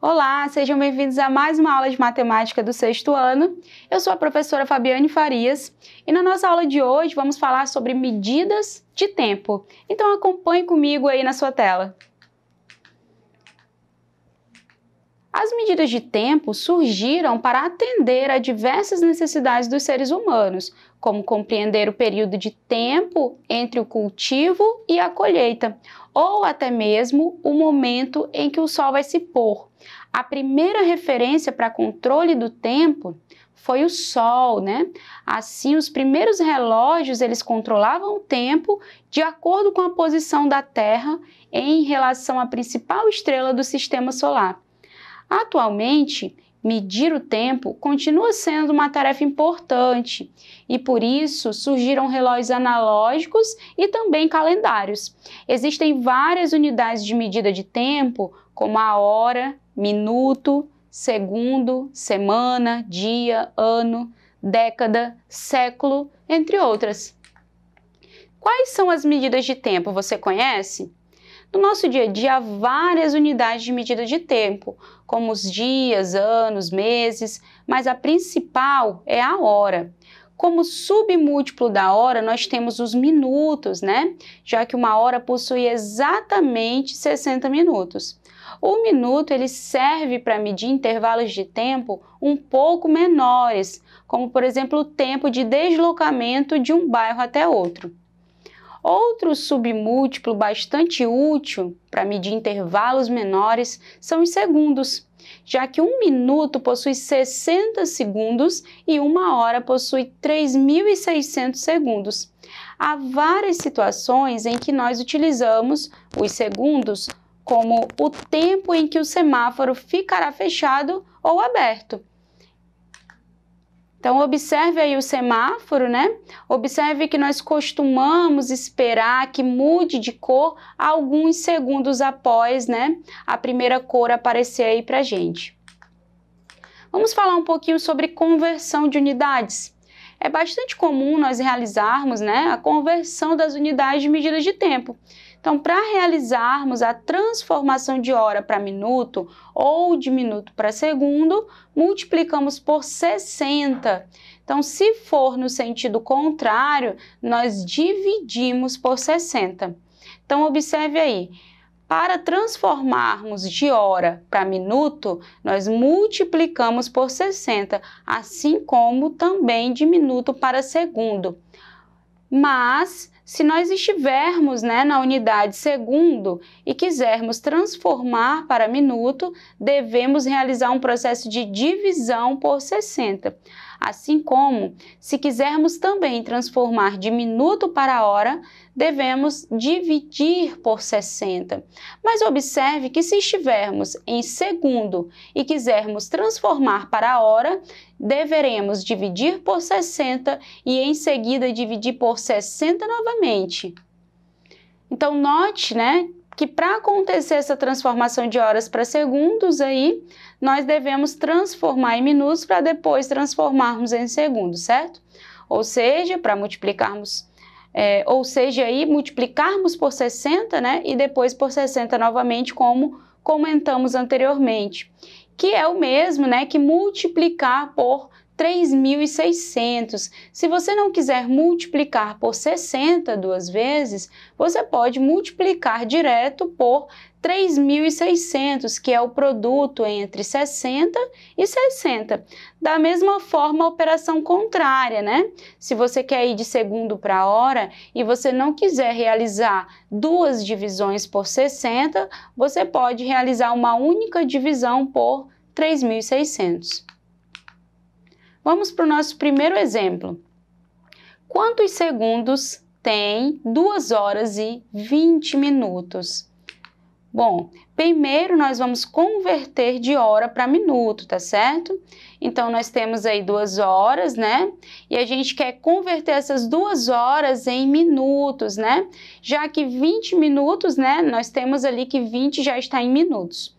Olá, sejam bem-vindos a mais uma aula de matemática do sexto ano. Eu sou a professora Fabiane Farias e na nossa aula de hoje vamos falar sobre medidas de tempo. Então acompanhe comigo aí na sua tela. As medidas de tempo surgiram para atender a diversas necessidades dos seres humanos, como compreender o período de tempo entre o cultivo e a colheita, ou até mesmo o momento em que o sol vai se pôr. A primeira referência para controle do tempo foi o sol, né? Assim, os primeiros relógios, eles controlavam o tempo de acordo com a posição da Terra em relação à principal estrela do sistema solar. Atualmente, medir o tempo continua sendo uma tarefa importante e, por isso, surgiram relógios analógicos e também calendários. Existem várias unidades de medida de tempo, como a hora, minuto, segundo, semana, dia, ano, década, século, entre outras. Quais são as medidas de tempo? Você conhece? No nosso dia a dia, há várias unidades de medida de tempo, como os dias, anos, meses, mas a principal é a hora. Como submúltiplo da hora, nós temos os minutos, né? Já que uma hora possui exatamente 60 minutos. O minuto ele serve para medir intervalos de tempo um pouco menores, como por exemplo o tempo de deslocamento de um bairro até outro. Outro submúltiplo bastante útil para medir intervalos menores são os segundos, já que um minuto possui 60 segundos e uma hora possui 3.600 segundos. Há várias situações em que nós utilizamos os segundos como o tempo em que o semáforo ficará fechado ou aberto. Então, observe aí o semáforo, né? Observe que nós costumamos esperar que mude de cor alguns segundos após, né, a primeira cor aparecer aí pra gente. Vamos falar um pouquinho sobre conversão de unidades. É bastante comum nós realizarmos, né, a conversão das unidades de medida de tempo. Então, para realizarmos a transformação de hora para minuto ou de minuto para segundo, multiplicamos por 60. Então, se for no sentido contrário, nós dividimos por 60. Então, observe aí. Para transformarmos de hora para minuto, nós multiplicamos por 60, assim como também de minuto para segundo. Mas, se nós estivermos, né, na unidade segundo e quisermos transformar para minuto, devemos realizar um processo de divisão por 60. Assim como, se quisermos também transformar de minuto para hora, devemos dividir por 60. Mas observe que se estivermos em segundo e quisermos transformar para hora, deveremos dividir por 60 e em seguida dividir por 60 novamente. Então, note, né, que para acontecer essa transformação de horas para segundos aí, nós devemos transformar em minutos para depois transformarmos em segundos, certo? Ou seja, para multiplicarmos, multiplicarmos por 60, né, e depois por 60 novamente, como comentamos anteriormente, que é o mesmo, né, que multiplicar por 3.600. Se você não quiser multiplicar por 60 duas vezes, você pode multiplicar direto por 3.600, que é o produto entre 60 e 60. Da mesma forma, a operação contrária, né? Se você quer ir de segundo para hora e você não quiser realizar duas divisões por 60, você pode realizar uma única divisão por 3.600. Vamos para o nosso primeiro exemplo. Quantos segundos tem 2 horas e 20 minutos? Bom, primeiro nós vamos converter de hora para minuto, tá certo? Então, nós temos aí 2 horas, né? E a gente quer converter essas 2 horas em minutos, né? Já que 20 minutos, né? Nós temos ali que 20 já está em minutos.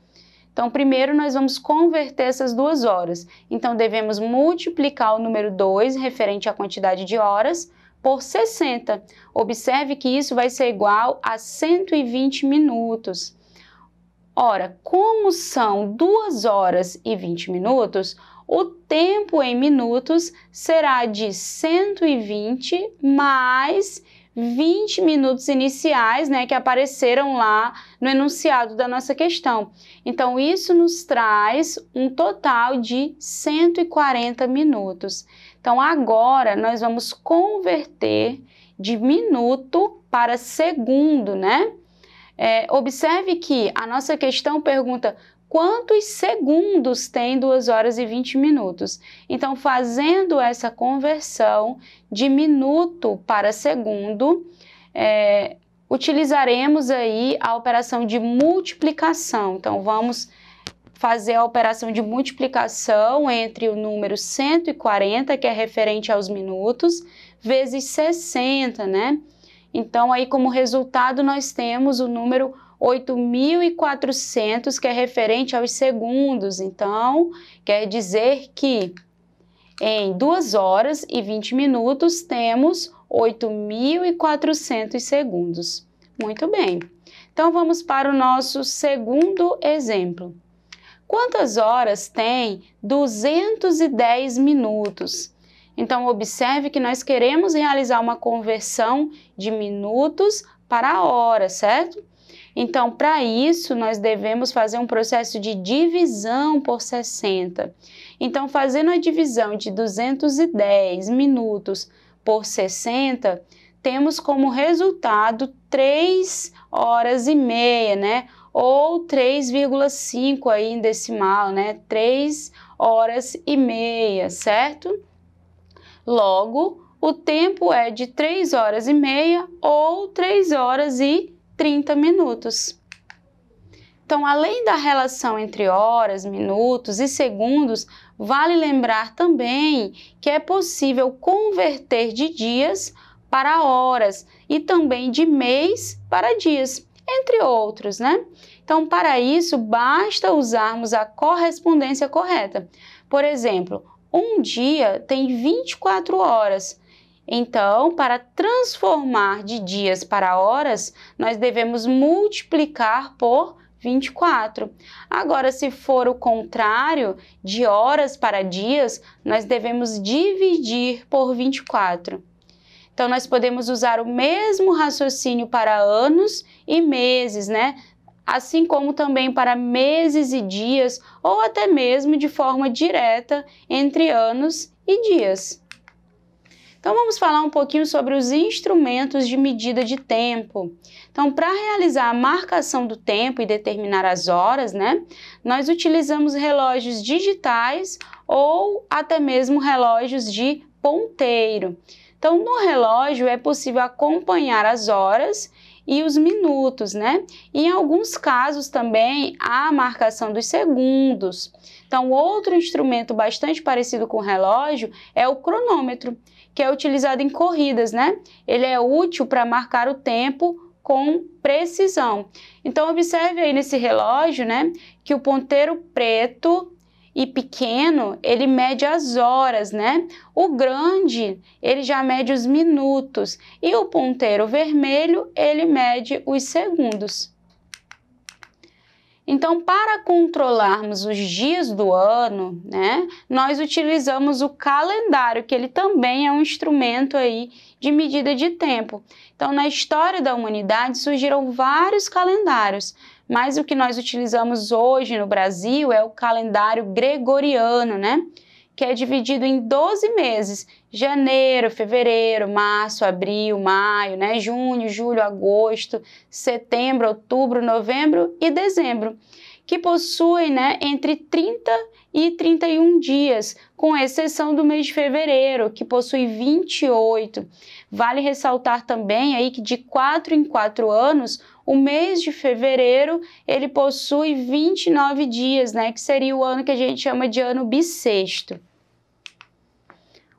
Então, primeiro nós vamos converter essas 2 horas. Então, devemos multiplicar o número 2, referente à quantidade de horas, por 60. Observe que isso vai ser igual a 120 minutos. Ora, como são 2 horas e 20 minutos, o tempo em minutos será de 120 mais 20 minutos iniciais, né, que apareceram lá no enunciado da nossa questão. Então, isso nos traz um total de 140 minutos. Então, agora nós vamos converter de minuto para segundo, né? Observe que a nossa questão pergunta quantos segundos tem 2 horas e 20 minutos. Então, fazendo essa conversão de minuto para segundo, utilizaremos aí a operação de multiplicação. Então, vamos fazer a operação de multiplicação entre o número 140, que é referente aos minutos, vezes 60, né? Então, aí como resultado, nós temos o número 8.400, que é referente aos segundos. Então, quer dizer que em 2 horas e 20 minutos temos 8.400 segundos. Muito bem. Então, vamos para o nosso segundo exemplo. Quantas horas tem 210 minutos? Então, observe que nós queremos realizar uma conversão de minutos para horas, certo? Então, para isso, nós devemos fazer um processo de divisão por 60. Então, fazendo a divisão de 210 minutos por 60, temos como resultado 3 horas e meia, né? Ou 3,5 aí em decimal, né? 3 horas e meia, certo? Logo, o tempo é de 3 horas e meia ou 3 horas e 30 minutos. Então, além da relação entre horas, minutos e segundos, vale lembrar também que é possível converter de dias para horas e também de mês para dias, entre outros, né? Então, para isso, basta usarmos a correspondência correta. Por exemplo, um dia tem 24 horas. Então, para transformar de dias para horas, nós devemos multiplicar por 24. Agora, se for o contrário, de horas para dias, nós devemos dividir por 24. Então, nós podemos usar o mesmo raciocínio para anos e meses, né? Assim como também para meses e dias, ou até mesmo de forma direta entre anos e dias. Então, vamos falar um pouquinho sobre os instrumentos de medida de tempo. Então, para realizar a marcação do tempo e determinar as horas, né, nós utilizamos relógios digitais ou até mesmo relógios de ponteiro. Então, no relógio é possível acompanhar as horas e os minutos, né? E em alguns casos também a marcação dos segundos. Então, outro instrumento bastante parecido com o relógio é o cronômetro, que é utilizado em corridas, né? Ele é útil para marcar o tempo com precisão. Então, observe aí nesse relógio, né, que o ponteiro preto e pequeno, ele mede as horas, né? O grande, ele já mede os minutos. E o ponteiro vermelho, ele mede os segundos. Então, para controlarmos os dias do ano, né, nós utilizamos o calendário, que ele também é um instrumento aí de medida de tempo. Então, na história da humanidade surgiram vários calendários, mas o que nós utilizamos hoje no Brasil é o calendário gregoriano, né? Que é dividido em 12 meses, janeiro, fevereiro, março, abril, maio, né? Junho, julho, agosto, setembro, outubro, novembro e dezembro, que possuem, né, entre 30 e 31 dias, com exceção do mês de fevereiro, que possui 28. Vale ressaltar também aí que de 4 em 4 anos, o mês de fevereiro, ele possui 29 dias, né, que seria o ano que a gente chama de ano bissexto.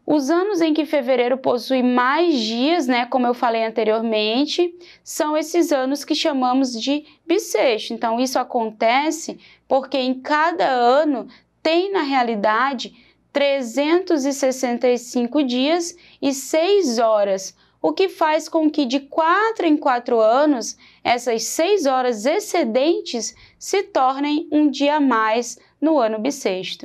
Os anos em que fevereiro possui mais dias, né, como eu falei anteriormente, são esses anos que chamamos de bissexto. Então, isso acontece porque em cada ano tem, na realidade, 365 dias e 6 horas, o que faz com que de 4 em 4 anos, essas 6 horas excedentes se tornem um dia a mais no ano bissexto.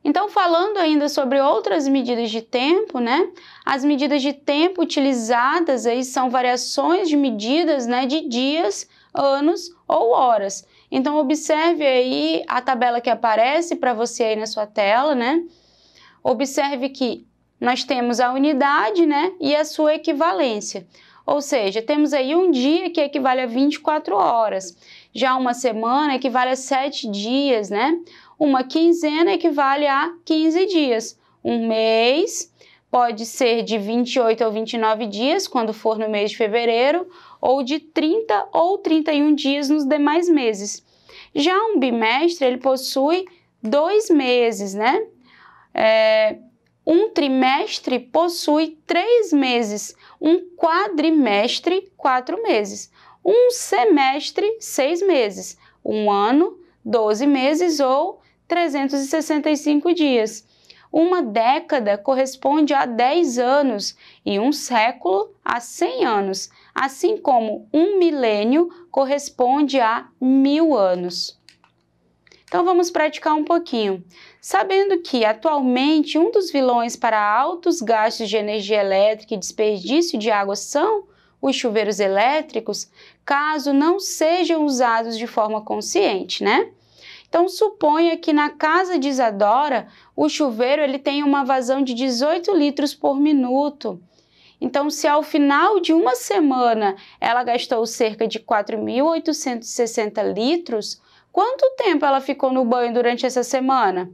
Então, falando ainda sobre outras medidas de tempo, né? As medidas de tempo utilizadas aí são variações de medidas, né, de dias, anos ou horas. Então, observe aí a tabela que aparece para você aí na sua tela, né? Observe que nós temos a unidade, né, e a sua equivalência. Ou seja, temos aí um dia que equivale a 24 horas. Já uma semana equivale a 7 dias, né? Uma quinzena equivale a 15 dias. Um mês pode ser de 28 ou 29 dias, quando for no mês de fevereiro, ou de 30 ou 31 dias nos demais meses. Já um bimestre, ele possui 2 meses, né? Um trimestre possui 3 meses, um quadrimestre, 4 meses, um semestre, 6 meses, um ano, 12 meses ou 365 dias. Uma década corresponde a 10 anos e um século a 100 anos, assim como um milênio corresponde a 1000 anos. Então vamos praticar um pouquinho. Sabendo que atualmente um dos vilões para altos gastos de energia elétrica e desperdício de água são os chuveiros elétricos, caso não sejam usados de forma consciente, né? Então, suponha que na casa de Isadora, o chuveiro ele tem uma vazão de 18 litros por minuto. Então, se ao final de uma semana ela gastou cerca de 4.860 litros, quanto tempo ela ficou no banho durante essa semana?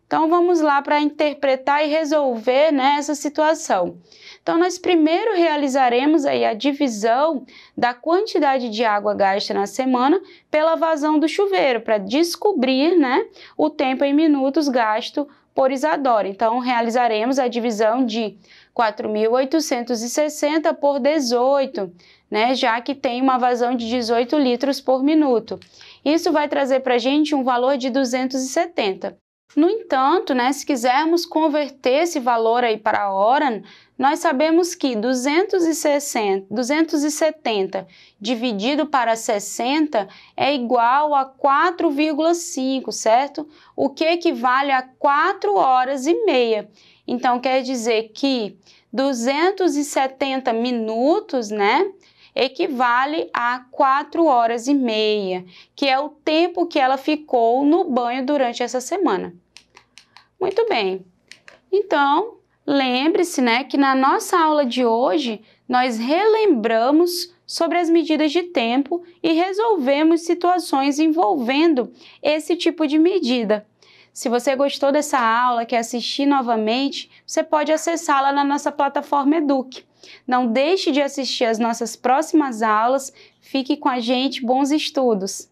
Então, vamos lá para interpretar e resolver, né, essa situação. Então, nós primeiro realizaremos aí a divisão da quantidade de água gasta na semana pela vazão do chuveiro, para descobrir, né, o tempo em minutos gasto por Isadora. Então, realizaremos a divisão de 4.860 por 18, né, já que tem uma vazão de 18 litros por minuto. Isso vai trazer para a gente um valor de 270. No entanto, né, se quisermos converter esse valor aí para a hora, nós sabemos que 270 dividido para 60 é igual a 4,5, certo? O que equivale a 4 horas e meia. Então, quer dizer que 270 minutos, né, equivale a 4 horas e meia, que é o tempo que ela ficou no banho durante essa semana. Muito bem. Então, lembre-se, né, que na nossa aula de hoje, nós relembramos sobre as medidas de tempo e resolvemos situações envolvendo esse tipo de medida. Se você gostou dessa aula, quer assistir novamente, você pode acessá-la na nossa plataforma Eduque. Não deixe de assistir às nossas próximas aulas. Fique com a gente, bons estudos!